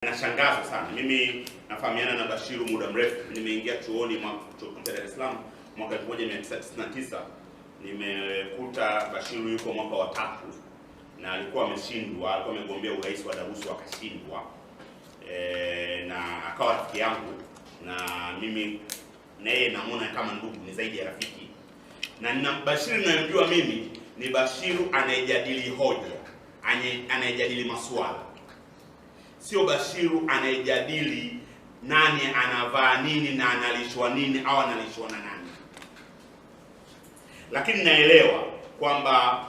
Nashangaza sana. Mimi nafahamiana na Bashiru muda mrefu. Nimeingia chuoni chuo kikuu cha Dar es Salaam mwaka 1999. Nimekuta Bashiru yuko mwaka wa 3 na alikuwa ameshindwa, alikuwa amegombea urais wa Darusu akashindwa. Na akawa rafiki yangu, na mimi na yeye namuona kama ndugu, ni zaidi ya rafiki. Na Bashiru ninayemjua mimi ni Bashiru anayejadili hoja, anayejadili masuala. Sio Bashiru anayejadili nani anavaa nini na analishwa nini au analishwa na nani. Lakini naelewa kwamba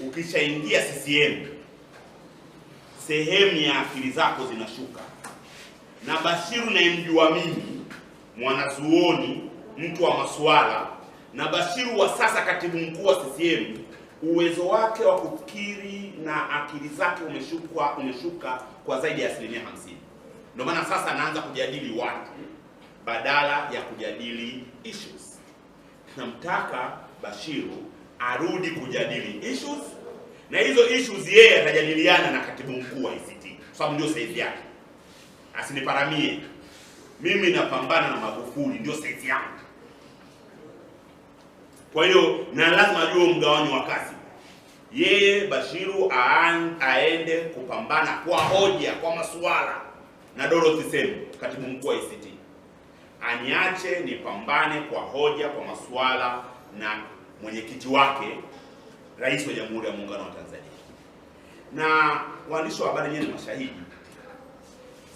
ukishaingia CCM sehemu ya akili zako zinashuka. Na Bashiru nayemjua mimi, mwanazuoni, mtu wa masuala, na Bashiru wa sasa katibu mkuu wa CCM, uwezo wake wa kufikiri na akili zake umeshuka kwa zaidi ya 50%. Ndio maana sasa anaanza kujadili watu badala ya kujadili issues. Namtaka Bashiru arudi kujadili issues, na hizo issues yeye atajadiliana na katibu mkuu wa ICT, kwa sababu ndio saizi yake. Asiniparamie. Mimi napambana na Magufuli, ndio saizi yangu. Kwa hiyo na lazima ajue mgawanyo wa kazi. Yeye Bashiru aende kupambana kwa hoja, kwa masuala na Dorothy Semu, katibu mkuu wa ICT. Aniache nipambane kwa hoja, kwa masuala na mwenyekiti wake, Rais wa Jamhuri ya Muungano wa Tanzania. Na waandishi wa habari nyinyi mashahidi,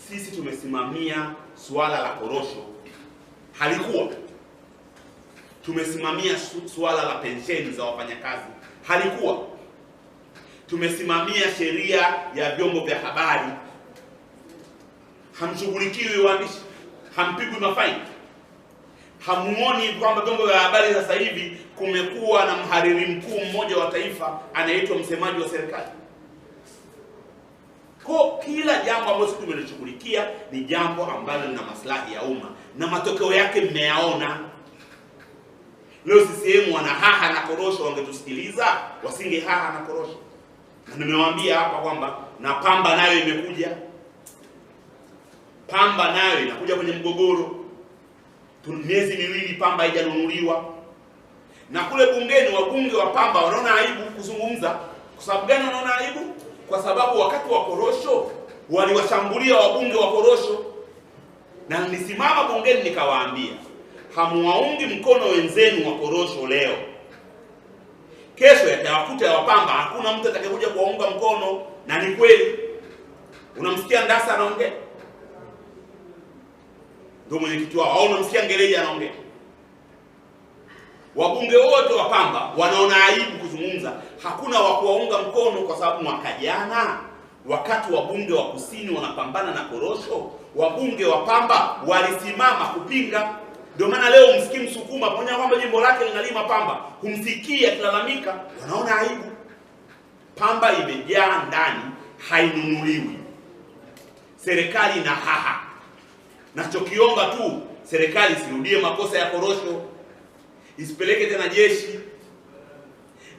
sisi tumesimamia suala la korosho, halikuwa. Tumesimamia suala la pensheni za wafanyakazi, halikuwa. Tumesimamia sheria ya vyombo vya habari, hamshughulikiwi waandishi, hampigwi mafaini. Hamuoni kwamba vyombo vya habari sasa hivi kumekuwa na mhariri mkuu mmoja wa taifa anaitwa msemaji wa serikali? Kwa kila jambo ambalo sisi tumelishughulikia ni jambo ambalo lina maslahi ya umma, na matokeo yake mmeyaona. Leo CCM wana haha na korosho, wangetusikiliza wasinge haha na korosho. Na nimewaambia hapa kwamba na pamba nayo imekuja. Pamba nayo inakuja kwenye mgogoro. Miezi miwili pamba haijanunuliwa. Na kule bungeni wabunge wa pamba wanaona aibu kuzungumza. Kwa sababu gani wanaona aibu? Kwa sababu wakati wa korosho waliwashambulia wabunge wa korosho. Na nilisimama bungeni nikawaambia, hamuwaungi mkono wenzenu wa korosho leo, kesho yatawakuta ya wapamba, hakuna mtu atakayekuja kuwaunga mkono. Na ni kweli. Unamsikia Ndasa anaongea, ndio mwenyekiti wao, au unamsikia Ngeleja anaongea. Wabunge wote wa pamba wanaona aibu kuzungumza, hakuna wa kuwaunga mkono, kwa sababu mwaka jana wakati wabunge wa kusini wanapambana na korosho, wabunge wa pamba walisimama kupinga. Ndio maana leo msikii Msukuma pamoja kwamba jimbo lake linalima pamba, humsikia akilalamika, wanaona aibu. Pamba imejaa ndani, hainunuliwi. Serikali na haha. Nachokiomba tu, serikali isirudie makosa ya korosho, isipeleke tena jeshi,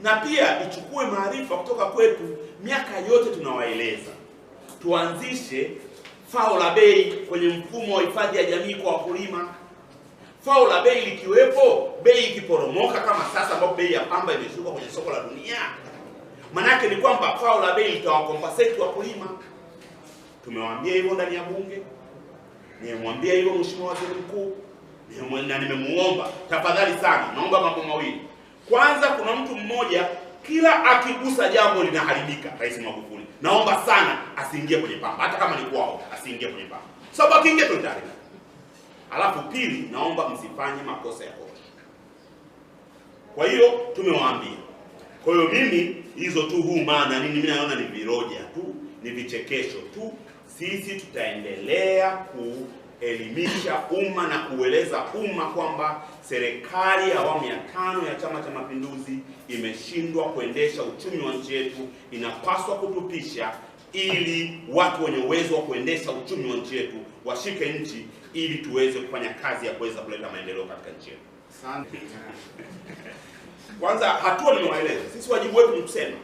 na pia ichukue maarifa kutoka kwetu. Miaka yote tunawaeleza tuanzishe fao la bei kwenye mfumo wa hifadhi ya jamii kwa wakulima. Fao la bei likiwepo, bei ikiporomoka kama sasa ambapo bei ya pamba imeshuka kwenye soko la dunia, manake ni kwamba fao la bei litawakompensate wakulima. Tumewaambia hivyo ndani ya bunge, nimemwambia hivyo Mheshimiwa Waziri Mkuu, na nimemuomba tafadhali sana, naomba mambo mawili. Kwanza, kuna mtu mmoja kila akigusa jambo linaharibika, Rais Magufuli. Naomba sana asiingie kwenye pamba, hata kama ni kwao, asiingie kwenye pamba, sababu akiingia tutaharibika. Alafu pili, naomba msifanye makosa ya korosho. Kwa hiyo tumewaambia. Kwa hiyo mimi hizo tu maana nini, mimi naona ni viroja tu, ni vichekesho tu. Sisi tutaendelea kuelimisha umma na kueleza umma kwamba serikali ya awamu ya 5 ya Chama cha Mapinduzi imeshindwa kuendesha uchumi wa nchi yetu, inapaswa kutupisha ili watu wenye uwezo wa kuendesha uchumi wa nchi yetu washike nchi, ili tuweze kufanya kazi ya kuweza kuleta maendeleo katika nchi yetu. Asante. Kwanza hatua nimewaeleza. Sisi wajibu wetu ni kusema.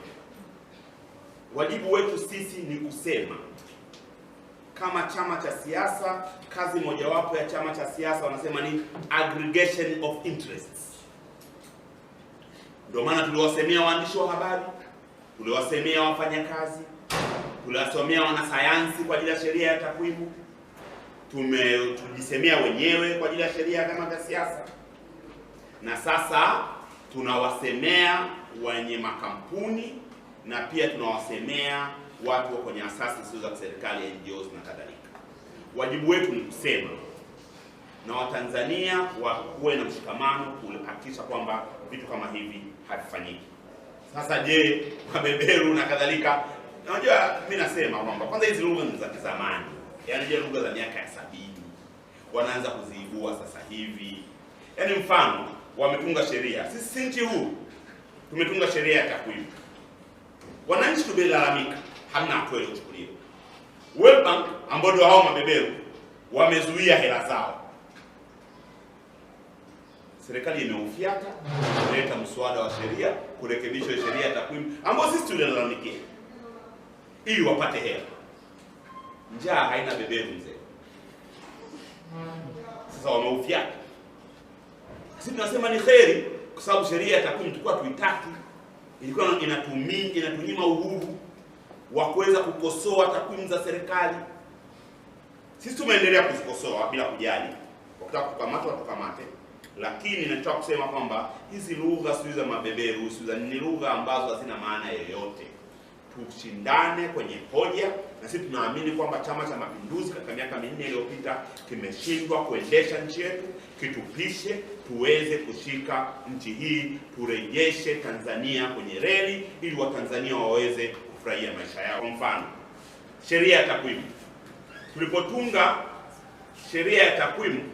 Wajibu wetu sisi ni kusema. kama chama cha siasa, kazi mojawapo ya chama cha siasa wanasema ni aggregation of interests. Ndio maana tuliwasemea waandishi wa habari, tuliwasemea wafanyakazi, tuliwasemea wanasayansi kwa ajili ya sheria ya takwimu, tujisemea wenyewe kwa ajili ya sheria ya vyama vya siasa, na sasa tunawasemea wenye makampuni na pia tunawasemea watu kwenye asasi zisizo za serikali, NGOs na kadhalika. Wajibu wetu ni kusema na Watanzania wawe na mshikamano kuhakikisha kwamba vitu kama hivi havifanyiki. Sasa je, mabeberu na kadhalika, unajua mimi nasema kwamba kwanza hizi lugha ni za kizamani, yaani je lugha za miaka ya 70 wanaanza kuziibua sasa hivi. Yaani mfano wametunga sheria, sisi nchi huu tumetunga sheria ya takwimu, wananchi tumelalamika, hamna hatua iliyochukuliwa. World Bank ambao ndio hao mabeberu wamezuia hela zao. Serikali imeufyata kuleta mswada wa sheria kurekebisha sheria ya takwimu ambao sisi tulilalamikia ili wapate hela. Njaa haina beberu mzee. Sasa wameufyata. Sisi tunasema ni kheri kwa sababu sheria ya takwimu tulikuwa tuitaki, ilikuwa inatunyima uhuru wa kuweza kukosoa takwimu za serikali. Sisi tumeendelea kuzikosoa bila kujali. Wakitaka kukamatwa tukamate. Lakini nataka kusema kwamba hizi lugha sio za mabeberu, ni lugha ambazo hazina maana yoyote. Tushindane kwenye hoja, na sisi tunaamini kwamba Chama cha Mapinduzi katika miaka 4 iliyopita kimeshindwa kuendesha nchi yetu, kitupishe tuweze kushika nchi hii, turejeshe Tanzania kwenye reli ili Watanzania waweze kufurahia maisha yao. Kwa mfano, sheria ya takwimu. Tulipotunga sheria ya takwimu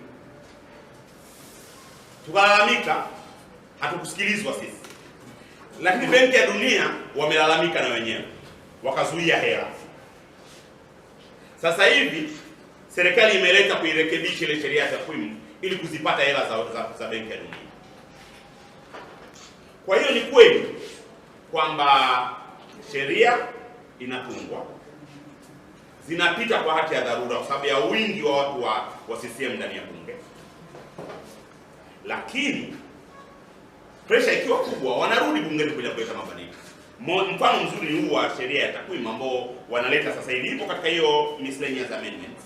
tukalalamika, hatukusikilizwa sisi. Lakini Benki ya Dunia wamelalamika na wenyewe, wakazuia hela. Sasa hivi serikali imeleta kuirekebisha ile sheria ya takwimu ili kuzipata hela za Benki ya Dunia. Kwa hiyo ni kweli kwamba sheria inatungwa, zinapita kwa hati ya dharura kwa sababu ya wingi wa watu wa CCM ndani ya bunge. Lakini pressure ikiwa kubwa, wanarudi bungeni kuja kuleta mabadiliko. Mfano mzuri ni huu wa sheria ya takwimu ambao wanaleta sasa hivi, ipo katika hiyo miscellaneous amendments.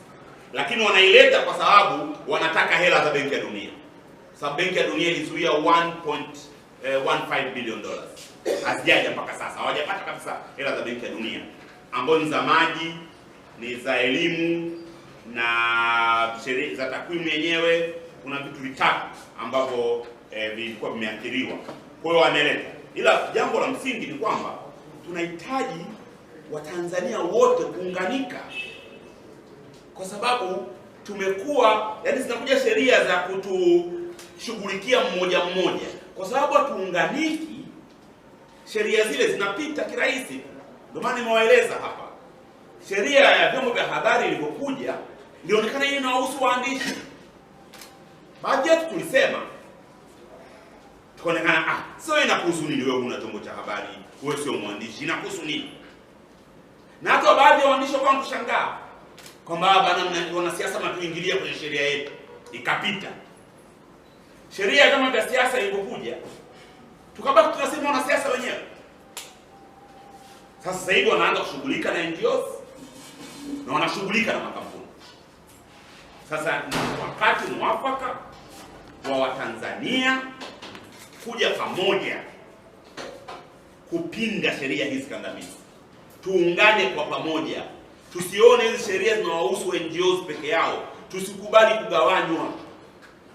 Lakini wanaileta kwa sababu wanataka hela za Benki ya Dunia. Sababu Benki ya Dunia ilizuia 1.15 billion dollars. Hazijaja mpaka sasa. Hawajapata kabisa hela za Benki ya Dunia, ambazo ni za maji, ni za elimu na sheria za takwimu yenyewe. Kuna vitu vitatu ambavyo vilikuwa vimeathiriwa. Kwa hiyo wameleta. Ila jambo la msingi ni kwamba tunahitaji Watanzania wote kuunganika. Kwa sababu tumekuwa, yani zinakuja sheria za kutushughulikia mmoja mmoja. Kwa sababu hatuunganiki, sheria zile zinapita kirahisi. Ndio maana nimewaeleza hapa. Sheria ya vyombo vya habari ilipokuja, ilionekana hii inawahusu waandishi. Baadhi yetu tulisema, tukaonekana sio inakuhusu nini wewe una chombo cha habari, wewe sio mwandishi, inakuhusu nini? Na hata baadhi ya waandishi wakaanza kushangaa kwamba bana wanasiasa matuingilia kwenye sheria yetu. Ikapita. Sheria kama ya siasa ilipokuja, tukabaki tunasema wanasiasa wenyewe. Sasa hivi wanaanza kushughulika na NGOs na wanashughulika na makampuni. Sasa ni wakati mwafaka wa Watanzania kuja pamoja kupinga sheria hizi kandamizi. Tuungane kwa pamoja. Tusione hizi sheria zinawahusu NGOs peke yao. Tusikubali kugawanywa.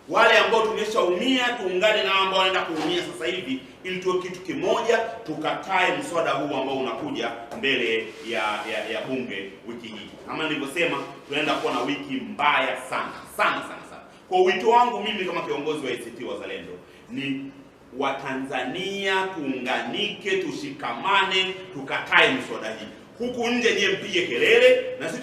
Wale ambao tumeshaumia tuungane na ambao wanaenda kuumia sasa hivi ili tuwe kitu kimoja, tukatae mswada huu ambao unakuja mbele ya bunge wiki hii. Kama nilivyosema, tunaenda kuwa na wiki mbaya sana. Kwa wito wangu mimi kama kiongozi wa ACT Wazalendo ni Watanzania tuunganike, tushikamane, tukatae mswada hii. Huku nje nyie mpige kelele na sisi